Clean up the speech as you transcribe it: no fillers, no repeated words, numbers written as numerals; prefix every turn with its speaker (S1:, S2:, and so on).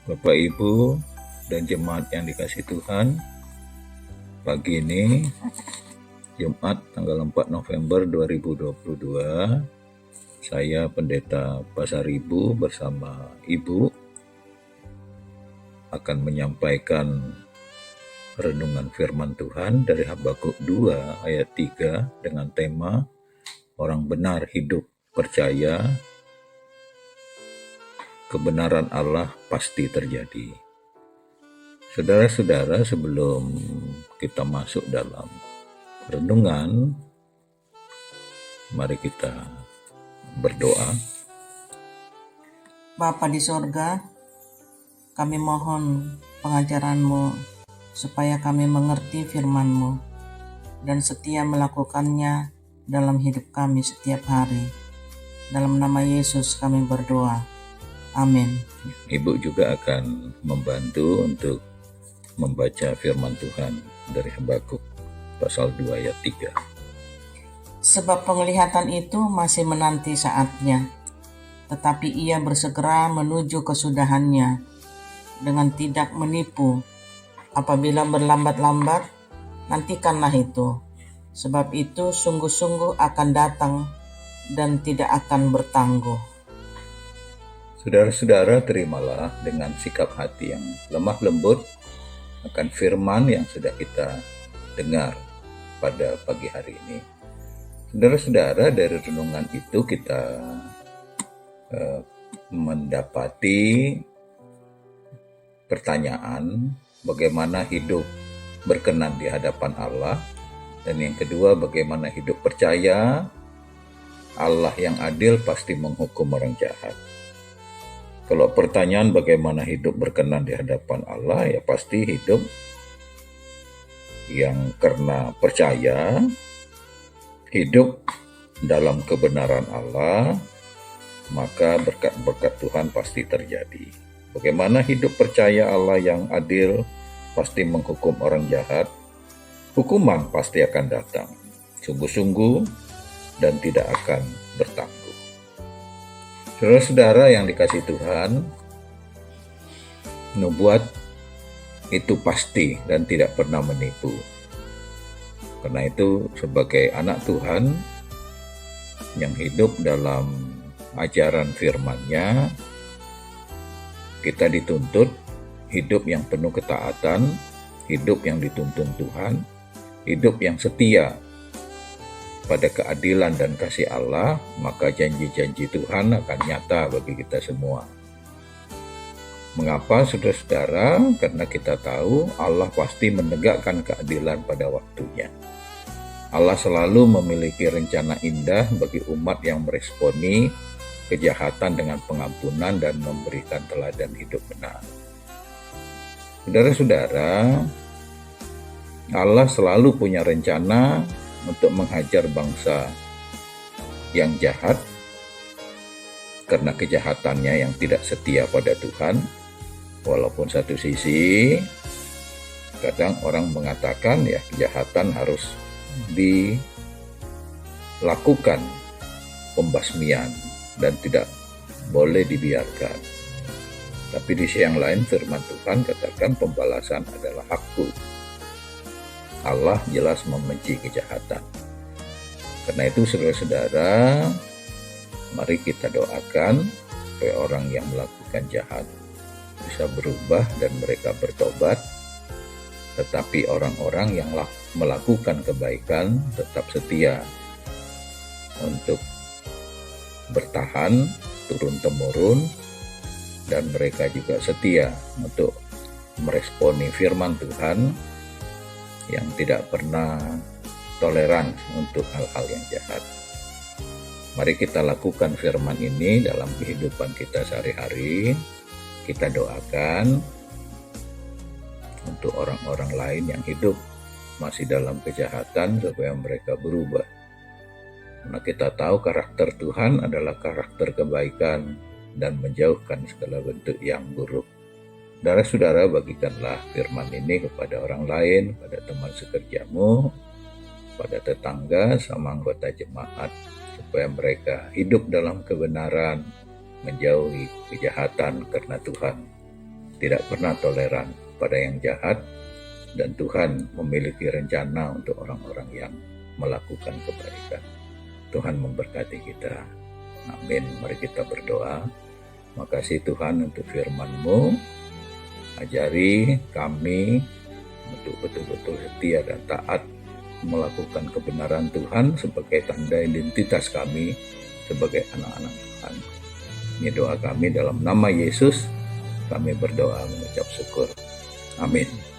S1: Bapak Ibu dan jemaat yang dikasih Tuhan, pagi ini Jumat tanggal 4 November 2022, saya Pendeta Pasaribu bersama Ibu akan menyampaikan renungan firman Tuhan dari Habakuk 2 ayat 3 dengan tema Orang benar hidup percaya, kebenaran Allah pasti terjadi. Saudara-saudara, sebelum kita masuk dalam renungan, mari kita berdoa.
S2: Bapa di sorga, kami mohon pengajaran-Mu supaya kami mengerti firman-Mu dan setia melakukannya dalam hidup kami setiap hari. Dalam nama Yesus kami berdoa. Amin.
S1: Ibu juga akan membantu untuk membaca firman Tuhan dari Habakuk pasal 2 ayat 3.
S2: Sebab penglihatan itu masih menanti saatnya, tetapi ia bersegera menuju kesudahannya dengan tidak menipu. Apabila berlambat-lambat, nantikanlah itu. Sebab itu sungguh-sungguh akan datang dan tidak akan bertangguh.
S1: Saudara-saudara, terimalah dengan sikap hati yang lemah lembut akan firman yang sudah kita dengar pada pagi hari ini. Saudara-saudara, dari renungan itu kita mendapati pertanyaan bagaimana hidup berkenan di hadapan Allah, dan yang kedua bagaimana hidup percaya Allah yang adil pasti menghukum orang jahat. Kalau pertanyaan bagaimana hidup berkenan di hadapan Allah, ya pasti hidup yang karena percaya, hidup dalam kebenaran Allah, maka berkat-berkat Tuhan pasti terjadi. Bagaimana hidup percaya Allah yang adil pasti menghukum orang jahat, hukuman pasti akan datang, sungguh-sungguh dan tidak akan bertangguh. Saudara-saudara yang dikasih Tuhan, nubuat itu pasti dan tidak pernah menipu. Karena itu sebagai anak Tuhan yang hidup dalam ajaran firman-Nya, kita dituntut hidup yang penuh ketaatan, hidup yang dituntun Tuhan, hidup yang setia pada keadilan dan kasih Allah, maka janji-janji Tuhan akan nyata bagi kita semua. Mengapa, saudara-saudara? Karena kita tahu Allah pasti menegakkan keadilan pada waktunya. Allah selalu memiliki rencana indah bagi umat yang meresponi kejahatan dengan pengampunan dan memberikan teladan hidup benar. Saudara-saudara, Allah selalu punya rencana untuk menghajar bangsa yang jahat karena kejahatannya yang tidak setia pada Tuhan. Walaupun satu sisi kadang orang mengatakan ya kejahatan harus dilakukan pembasmian dan tidak boleh dibiarkan. Tapi di sisi yang lain firman Tuhan katakan pembalasan adalah hakku. Allah jelas membenci kejahatan. Karena itu saudara-saudara, mari kita doakan supaya orang yang melakukan jahat bisa berubah dan mereka bertobat. Tetapi orang-orang yang melakukan kebaikan tetap setia untuk bertahan turun-temurun, dan mereka juga setia untuk meresponi firman Tuhan yang tidak pernah toleran untuk hal-hal yang jahat. Mari kita lakukan firman ini dalam kehidupan kita sehari-hari. Kita doakan untuk orang-orang lain yang hidup masih dalam kejahatan supaya mereka berubah. Karena kita tahu karakter Tuhan adalah karakter kebaikan dan menjauhkan segala bentuk yang buruk. Saudara-saudara, bagikanlah firman ini kepada orang lain, pada teman sekerjamu, pada tetangga, sama anggota jemaat, supaya mereka hidup dalam kebenaran, menjauhi kejahatan karena Tuhan. tidak pernah toleran pada yang jahat, dan Tuhan memiliki rencana untuk orang-orang yang melakukan kebaikan. Tuhan memberkati kita. Amin. Mari kita berdoa. Makasih Tuhan untuk firman-Mu. Ajari kami untuk betul-betul setia dan taat melakukan kebenaran Tuhan sebagai tanda identitas kami sebagai anak-anak Tuhan. Ini doa kami dalam nama Yesus. Kami berdoa mengucap syukur. Amin.